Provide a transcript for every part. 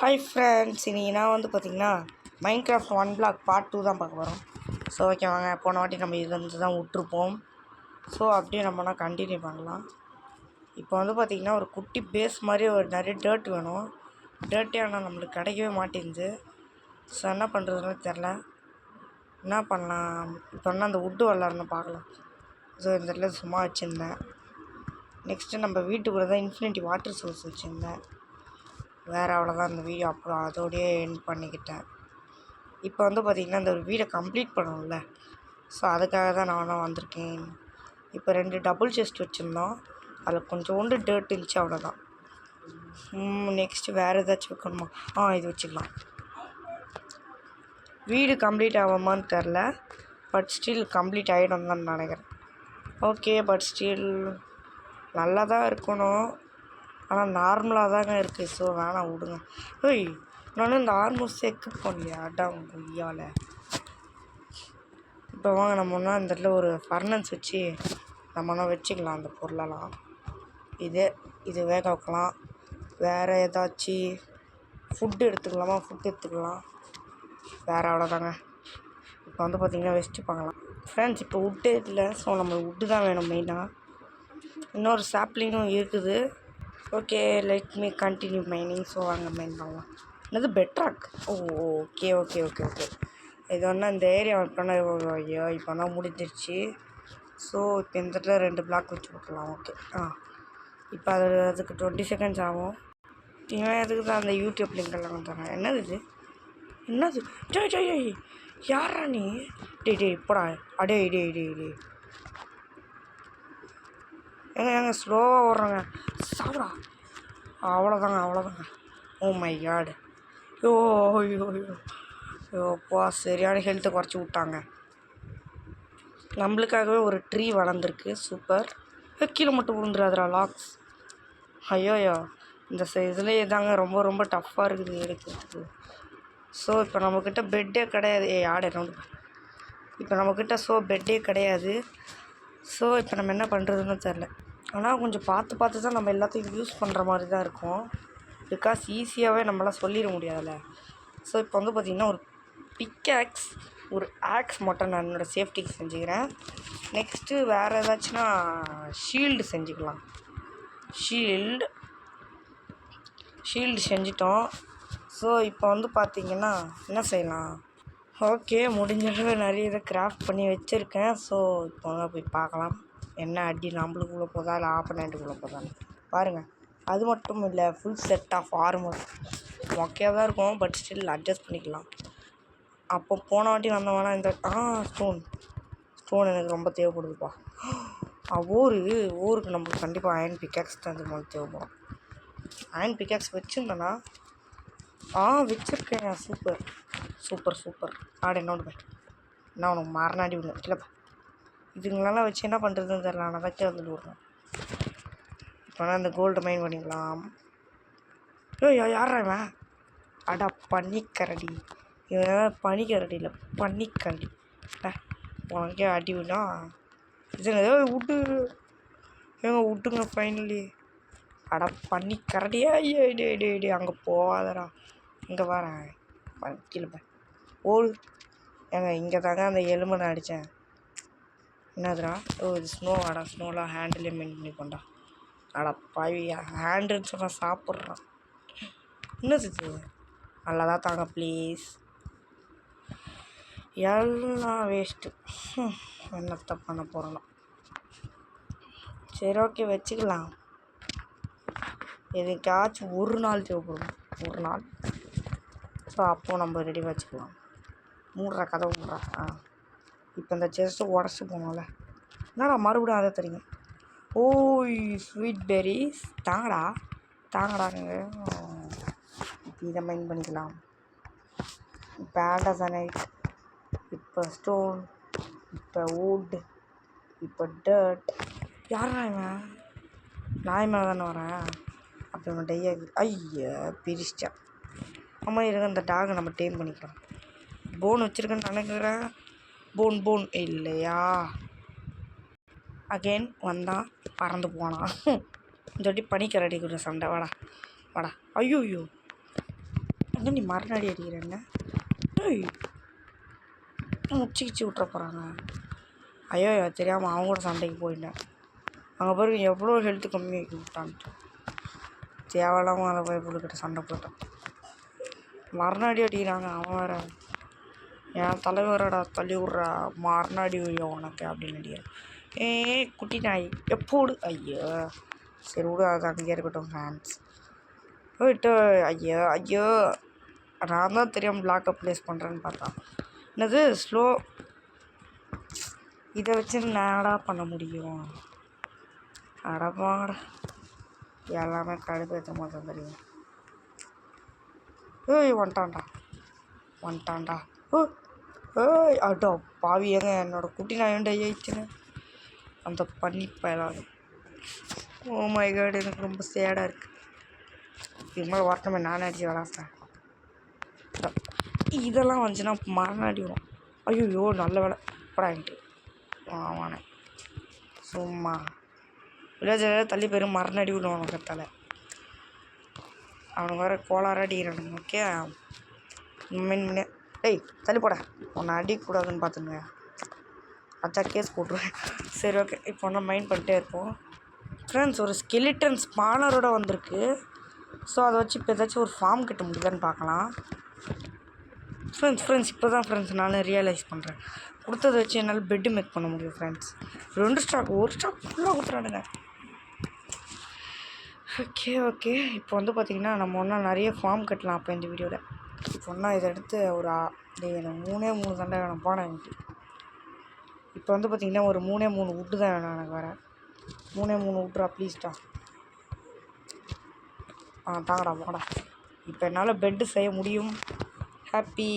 Hi friends, இன்றைக்கி நான் பார்த்திங்கன்னா மைன்கிராஃப்ட் 1 பிளாக் பார்ட் 2 தான் பார்க்க போகிறோம். ஸோ ஓகே வாங்க, போன வாட்டி நம்ம இதுலேருந்து தான் விட்டுருப்போம். ஸோ அப்படியே நம்மனா கண்டினியூ பண்ணலாம். இப்போ பார்த்திங்கன்னா ஒரு குட்டி பேஸ் மாதிரி ஒரு நிறைய டர்ட் வேணும். டர்ட்டே ஆனால் நம்மளுக்கு கிடைக்கவே மாட்டேங்குது. ஸோ என்ன பண்ணுறதுன்னு தெரில. என்ன பண்ணலாம் இப்போ அந்த வுட்டு விளாட்றன்னு பார்க்கலாம். ஸோ இந்த இடத்துல சும்மா வச்சுருந்தேன். நெக்ஸ்ட்டு நம்ம வீட்டுக்குள்ளே தான் இன்ஃபினிட்டி வாட்டர் சோர்ஸ் வச்சுருந்தேன். வேறு அவ்வளோதான் இந்த வீடியோ. அப்புறம் அதோடையே எண்ட் பண்ணிக்கிட்டேன். இப்போ பார்த்திங்கன்னா இந்த ஒரு வீடை கம்ப்ளீட் பண்ணணும்ல. ஸோ அதுக்காக தான் நான் வந்திருக்கேன். இப்போ 2 டபுள் செஸ்ட் வச்சுருந்தோம். அதில் கொஞ்சோண்டு டர்ட் இருந்துச்சு, அவ்வளோதான். நெக்ஸ்ட்டு வேறு ஏதாச்சும் வைக்கணுமா? இது வச்சுக்கலாம். வீடு கம்ப்ளீட் ஆகுமான்னு தெரில, பட் ஸ்டில் கம்ப்ளீட் ஆகிடும் தான் நினைக்கிறேன். ஓகே, பட் ஸ்டில் நல்லா தான் இருக்கணும். ஆனால் நார்மலாக தாங்க இருக்குது. ஸோ வேணாம், விடுங்க. நான் இந்த ஆல்மோஸ்ட் எக்யூப் பண்ணலையா கொய்யால். இப்போ வாங்க நம்ம இந்த இடத்துல ஒரு ஃபர்னன்ஸ் வச்சு நம்ம வச்சுக்கலாம் அந்த பொருளெல்லாம். இது வேக வைக்கலாம். வேறு ஏதாச்சும் ஃபுட்டு எடுத்துக்கலாமா? ஃபுட்டு எடுத்துக்கலாம். வேறு அவ்வளோதாங்க. இப்போ பார்த்திங்கன்னா வெஸ்ட்டு பார்க்கலாம் ஃப்ரெண்ட்ஸ். இப்போ வுட்டே இல்லை. ஸோ நம்ம வுட்டு தான் வேணும் மெயினாக. இன்னொரு சாப்ளிங்கும் இருக்குது. Okay, let me continue mining. So வாங்க மைன் பண்ணலாம். என்னது பெட்ராக்? ஓகே. இது இந்த ஏரியா ஐயோ இப்போ முடிஞ்சிருச்சு. ஸோ இப்போ இந்த இடத்துல 2 பிளாக் வச்சு போட்டுடலாம். ஓகே. இப்போ அதுக்கு 20 செகண்ட்ஸ் ஆகும். இவன் எதுக்கு தான் அந்த யூடியூப் லிங்க்கெல்லாம் தரேன். என்னது டேய் யாரா நீ? டே இப்போடா அடே ஏங்க ஸ்லோவாக ஓடுறாங்க. சாப்பிடா. அவ்வளோதாங்க. Oh my God. ஐயோப்பா, சரியான ஹெல்த்தை குறைச்சி விட்டாங்க. நம்மளுக்காகவே ஒரு ட்ரீ வளர்ந்துருக்கு. சூப்பர். கீழே மட்டும் விழுந்துடாதுரா லாக்ஸ். ஐயோயோ, இந்த இதுலேயே தாங்க ரொம்ப டஃப்பாக இருக்குது எடுக்கிறதுக்கு. ஸோ இப்போ நம்மக்கிட்ட பெட்டே கிடையாது. இப்போ நம்மக்கிட்ட பெட்டே கிடையாது. ஸோ இப்போ நம்ம என்ன பண்ணுறதுன்னு தெரில. ஆனால் கொஞ்சம் பார்த்து தான் நம்ம எல்லாத்தையும் யூஸ் பண்ணுற மாதிரி தான் இருக்கும். பிகாஸ் ஈஸியாகவே நம்மளாம் சொல்லிட முடியாதுல்ல. ஸோ இப்போ பார்த்திங்கன்னா ஒரு பிக்ஆக்ஸ், ஒரு ஆக்ஸ் மட்டும் நான் என்னோடய சேஃப்டிக்கு செஞ்சுக்கிறேன். நெக்ஸ்ட்டு வேறு ஏதாச்சுன்னா ஷீல்டு செஞ்சுக்கலாம். ஷீல்டு செஞ்சிட்டோம். ஸோ இப்போ பார்த்திங்கன்னா என்ன செய்யலாம்? ஓகே, முடிஞ்சளவு நிறைய இதை கிராஃப்ட் பண்ணி வச்சுருக்கேன். ஸோ இப்போ போய் பார்க்கலாம். என்ன அடி நம்மளுக்குள்ளே போதா இல்லை ஆப்போனண்ட்டுக்குள்ளே போதான்னு பாருங்கள். அது மட்டும் இல்லை, full set of armour okay தான் இருக்கும். பட் ஸ்டில் அட்ஜஸ்ட் பண்ணிக்கலாம். அப்போ போன வாட்டி வந்தவனா இந்த ஸ்டோன் எனக்கு ரொம்ப தேவைப்படுதுப்பா. ஊருக்கு நம்மளுக்கு கண்டிப்பாக அயன் பிக்காக்ஸ் தான் இது மாதிரி தேவைப்படும். அயன் பிக்காக்ஸ் வச்சுருந்தேன்னா வச்சுருக்கேன். சூப்பர் என்னோட நான் உனக்கு மரணாடி விடுங்க இல்லைப்பா. இதுங்களெல்லாம் வச்சு என்ன பண்ணுறதுன்னு தெரியல. நான் வச்சு வந்துட்டு விட்றேன். இப்போ அந்த கோல்டு மைன் பண்ணிக்கலாம். யாரா இவன்? அடா பனிக்கரடி. இவன் பனிக்கரடி இல்லை, பனிக்கரடி. உனக்கே அடி விடா. இதுங்க விட்டு விட்டுங்க ஃபைனலி. அடா பனிக்கரடியா? டே அங்கே போகாதடா. இங்கே வரேன் கீழே ஓடு. இங்கே தாங்க அந்த எலும்பை நான் அடித்தேன். என்னதுடா? இது ஸ்னோவாடா. ஸ்னோலாம் ஹேண்டிலே மெயின் பண்ணி கொண்டா. அடா பாவியா, ஹேண்டுன்னு சொன்னால் சாப்பிட்றான். என்னது இது? நல்லா தான் தாங்க ப்ளீஸ். எல்லாம் வேஸ்ட்டு. என்னத்தை பண்ண போகிறோன்னா சரி ஓகே வச்சுக்கலாம். எதுக்காச்சும் ஒரு நாள் தேவைப்படும். ஒரு நாள். ஸோ அப்போது நம்ம ரெடி வச்சுக்கலாம். கதவு மூடுறா. இப்போ இந்த செஸ்ட்டு உடச்சி போனோம்ல. என்னடா மறுபடியும் அதை தெரியுங்க. ஸ்வீட் பெரிஸ் தாங்கடாங்க. இப்போ இதை மைண்ட் பண்ணிக்கலாம். இப்போ ஆண்டசனைட், இப்போ ஸ்டோன், இப்போ வுட், இப்போ டர்ட். யாரா இவன்? நாய் மேலே தானே வரேன். அப்போ இவன் ஐயா பிரிச்சிட்டான். ஆமாம், இருங்க இந்த டாகை நம்ம டேம் பண்ணிக்கலாம். போன் வச்சுருக்கேன்னு நினைக்கிறேன். போன் இல்லையா? அகெயின் வந்தான், பறந்து போனான். இந்த வாட்டி பனிக்கரடி கூட சண்டை. வாடா. ஐயோ என்ன நீ மறுநாடி அடிக்கிற என்ன? ஏய் முச்சிக்கிச்சு விட்ற போகிறாங்க. ஐயோ தெரியாமல் அவங்க கூட சண்டைக்கு போயிட்டேன். அங்கே பிறகு எவ்வளோ ஹெல்த்து கம்மியாக்கி விட்டான்ட்டு தேவையில்லாமல் அதை போய் பொருள்கிட்ட சண்டை போட்டேன். மறுநாடி அடிக்கிறாங்க. அவன் வேறு என் தலைவரோட தள்ளி விட்றா மறுநாடி உனக்கு அப்படின்னு அடிக்கிறான். குட்டி நாய் எப்போடு ஐயோ சரி விடு, அது அங்கேயே இருக்கட்டும். ஃபேன்ஸ் போயிட்டு ஐயோ ஐயோ நான் தான் தெரியாமல் பிளாக்கப் ப்ளேஸ் பண்ணுறேன்னு பார்த்தா என்னது ஸ்லோ. இதை வச்சு நாடா பண்ண முடியும்? அடப்பாங்கடா எல்லாமே கடுப்பேற்ற மாதிரி தெரியும். வந்துட்டான்டா. ஏய் அட்டோ பாவி ஏங்க என்னோட குட்டி நான் ஏன்டா ஏய்ச்சுன்னு அந்த பண்ணி பயலாது. ஓ மை காட் எனக்கு ரொம்ப சேடாக இருக்குது. இது மாதிரி வரட்டமே நானே அடிச்சு விளாட்றேன். இதெல்லாம் வந்துச்சுன்னா மரணாடி வரும். ஐயோ நல்ல வேலை படாங்கிட்டு ஆமாண்ணே சும்மா வில்லேஜில் தள்ளி போயிடும் மரணடி விடுவான் உனக்கு அவனுக்கு வேறு கோளாறு அடிக்கிறானுங்க. ஓகே முன்னே டேய் தள்ளி போட உன்னை அடிக்கக்கூடாதுன்னு பார்த்துங்க அச்சா கேஸ் போட்டுருவேன். சரி ஓகே இப்போ ஒன்றா மைண்ட் பண்ணிட்டே இருப்போம். ஃப்ரெண்ட்ஸ் ஒரு ஸ்கெலிட்டன் ஸ்பானரோட வந்திருக்கு. ஸோ அதை வச்சு இப்போ ஏதாச்சும் ஒரு ஃபார்ம் கட்ட முடியுதான்னு பார்க்கலாம். ஃப்ரெண்ட்ஸ் இப்போ தான் ஃப்ரெண்ட்ஸ் நான் ரியலைஸ் பண்ணுறேன். கொடுத்ததை வச்சு என்னால் பெட்டு மேக் பண்ண முடியும் ஃப்ரெண்ட்ஸ். 2 ஸ்டாக் 1 ஸ்டாக் ஃபுல்லாக கொடுத்துறானுங்க. ஓகே இப்போ வந்து பார்த்திங்கன்னா நம்ம ஒன்றா நிறைய ஃபார்ம் கட்டலாம். அப்போ இந்த வீடியோவில் இப்போ ஒன்றா இதை எடுத்து ஒரு எனக்கு 3 தண்டை வேணும் போனேன் எனக்கு. இப்போ வந்து பார்த்திங்கன்னா ஒரு 3 வுட்டு தான் வேணும் எனக்கு வேறு. 3 வுட்ரா ப்ளீஸ்டா. தாங்கடா போடா. இப்போ என்னால் பெட்டு செய்ய முடியும். ஹாப்பி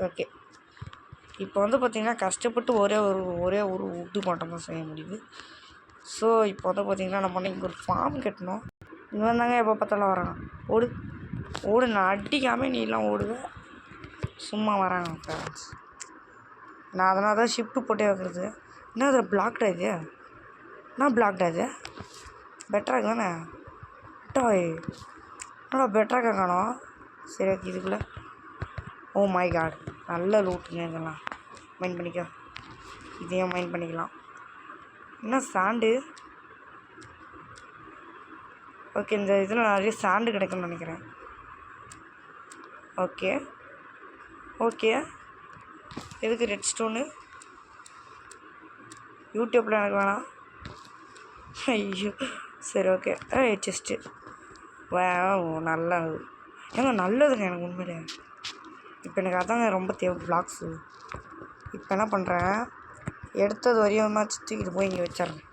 ஓகே இப்போ வந்து பார்த்திங்கன்னா கஷ்டப்பட்டு ஒரே ஒரு வுட்டு மட்டும்தான் செய்ய முடியுது. ஸோ இப்போ வந்து பார்த்திங்கன்னா நம்ம இங்கே ஒரு ஃபார்ம் கட்டணும். இவன் தாங்க எப்போ பார்த்தாலும் வராங்க. ஓடு நான் அடிக்காமல் நீ எல்லாம் ஓடுவேன் சும்மா வராங்க ஃப்ரெண்ட்ஸ். நான் அதனால தான் ஷிஃப்ட்டு போட்டே வைக்கிறது. என்ன அதில் பிளாக்டா இது? என்ன பிளாக்டா இது? பெட்டராக தானே டாய் என்னடா பெட்டராக காணோம். சரி ஓகே இதுக்குள்ளே ஓ மை காட் நல்ல லூட்டுங்க இதெல்லாம். மைண்ட் பண்ணிக்கோ. இதையும் மைண்ட் பண்ணிக்கலாம். என்ன சாண்டு? ஓகே இந்த இதில் நிறைய சாண்டு கிடைக்கும்னு நினைக்கிறேன். ஓகே எதுக்கு ரெட் ஸ்டோனு? யூடியூப்பில் எனக்கு வேணாம். ஐயோ சரி ஓகே செஸ்ட்டு நல்லா ஏங்க நல்லதுங்க எனக்கு உண்மையிலே. இப்போ எனக்கு அதாங்க ரொம்ப தேவை பிளாக்ஸு. இப்போ என்ன பண்ணுறேன் எடுத்தது வரையும் தான் தூக்கிட்டு போய் இங்கே வச்சிட்றேன்.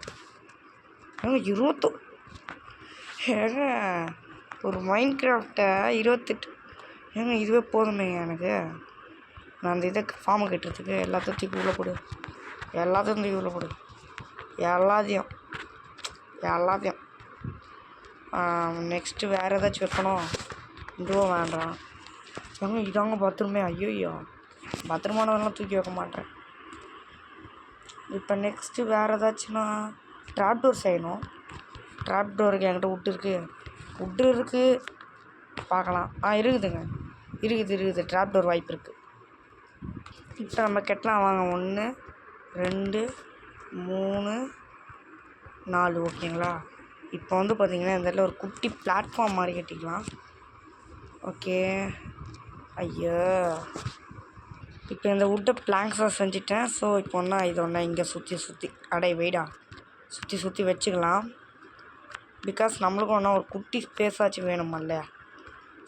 ஏங்க ஒரு மைண்ட் கிராஃப்டை 28 இதுவே போதுமே எனக்கு. நான் அந்த இதை ஃபார்மை கட்டுறதுக்கு எல்லாத்தையும் தூக்கி உள்ளே போடு. எல்லாத்தையும் நெக்ஸ்ட்டு வேறு ஏதாச்சும் வைக்கணும். இதுவும் வேண்டாம். இதாங்க பத்திரமே. ஐயோ பத்திரமானதெல்லாம் தூக்கி வைக்க மாட்டேன். இப்போ நெக்ஸ்ட்டு வேறு ஏதாச்சுன்னா ட்ராப் டோர் செய்யணும். ட்ராப் டோருக்கு என்கிட்ட வுட்டு இருக்குது பார்க்கலாம். இருக்குதுங்க இருக்குது ட்ராப் டோர் வாய்ப்பு இருக்குது. இப்போ நம்ம கட்டலாம் வாங்க. 1 2 3 4 ஓகேங்களா. இப்போ வந்து பார்த்திங்கன்னா இந்த இடத்துல ஒரு குட்டி பிளாட்ஃபார்ம் மாதிரி கட்டிக்கலாம். ஓகே ஐயோ இப்போ இந்த வுட்டை பிளாங்க்ஸாக செஞ்சுட்டேன். ஸோ இப்போ ஒன்றா இங்கே சுற்றி சுற்றி வச்சுக்கலாம். பிகாஸ் நம்மளுக்கும் ஒன்றா ஒரு குட்டி ஸ்பேஸாச்சும் வேணுமல்ல.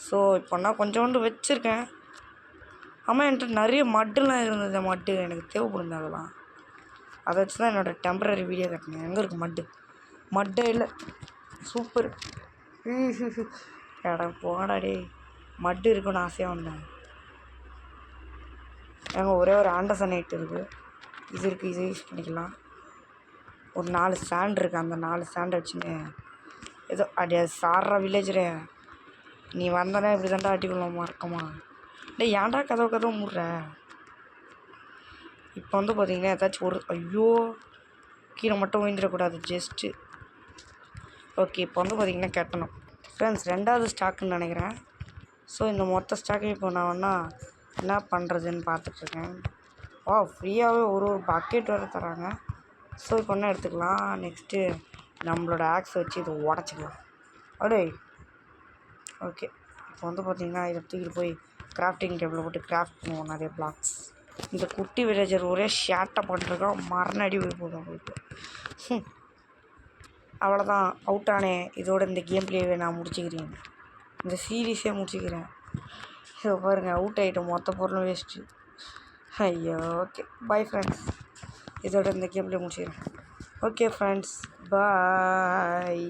ஸோ இப்போ கொஞ்சோண்டு வச்சுருக்கேன். ஆமாம் என்கிட்ட நிறைய மட்டெலாம் இருந்தது. மட்டு எனக்கு தேவைப்படுது. அதெல்லாம் அதை வச்சு தான் என்னோடய டெம்பரரி வீடியோ கட்டினேன். எங்கே இருக்குது மட்டே இல்லை. சூப்பர் போடா டே. மட்டு இருக்குன்னு ஆசையாக வந்தேன். ஒரே ஒரு ஆண்டர்சனைட் இருக்குது. இது யூஸ் பண்ணிக்கலாம். ஒரு 4 ஸ்டாண்ட் இருக்குது. அந்த 4 ஸ்டாண்டை வச்சுன்னு ஏதோ அப்படியே சாடுற வில்லேஜரே நீ வந்தானே இப்படி தாண்டா அடிக்கலாமா இருக்கமா இல்லை ஏன்டா கதவு முடுற. இப்போ வந்து பார்த்திங்கன்னா ஏதாச்சும் ஒரு ஐயோ கீழே மட்டும் விழுந்துடக்கூடாது. ஜஸ்ட்டு ஓகே இப்போ வந்து பார்த்திங்கன்னா கட்டணும் ஃப்ரெண்ட்ஸ். 2வது ஸ்டாக்குன்னு நினைக்கிறேன். ஸோ இந்த மொத்த ஸ்டாக்கையும் இப்போ நான் என்ன பண்ணுறதுன்னு பார்த்துட்ருக்கேன். ஃப்ரீயாகவே ஒரு பக்கெட் வேறு தராங்க. ஸோ இப்போ என்ன எடுத்துக்கலாம். நெக்ஸ்ட்டு நம்மளோட ஆக்ஸ் வச்சு இதை உடச்சிக்கலாம். அப்படியே ஓகே. இப்போ வந்து பார்த்திங்கன்னா இதை தூக்கிட்டு போய் கிராஃப்டிங் டேபிளில் போட்டு கிராஃப்ட் பண்ணுவோம் நிறைய பிளாக்ஸ். இந்த குட்டி வில்லேஜர் ஒரே ஷேட்டை பண்ணிருக்கோம். மரணடி போய் போதும் அவங்களுக்கு. அவ்வளோதான், அவுட் ஆனே. இதோட இந்த கேம் பிளேவை நான் முடிச்சுக்கிறேன். இந்த சீரீஸே முடிச்சுக்கிறேன். இதை பாருங்கள், அவுட் ஆகிட்டோம். மொத்த பொருளும் வேஸ்ட்டு. ஐயோ ஓகே பை ஃப்ரெண்ட்ஸ். இதோட இந்த கேம் பிளே முடிச்சுக்கிறேன். ஓகே ஃப்ரெண்ட்ஸ், பாய்.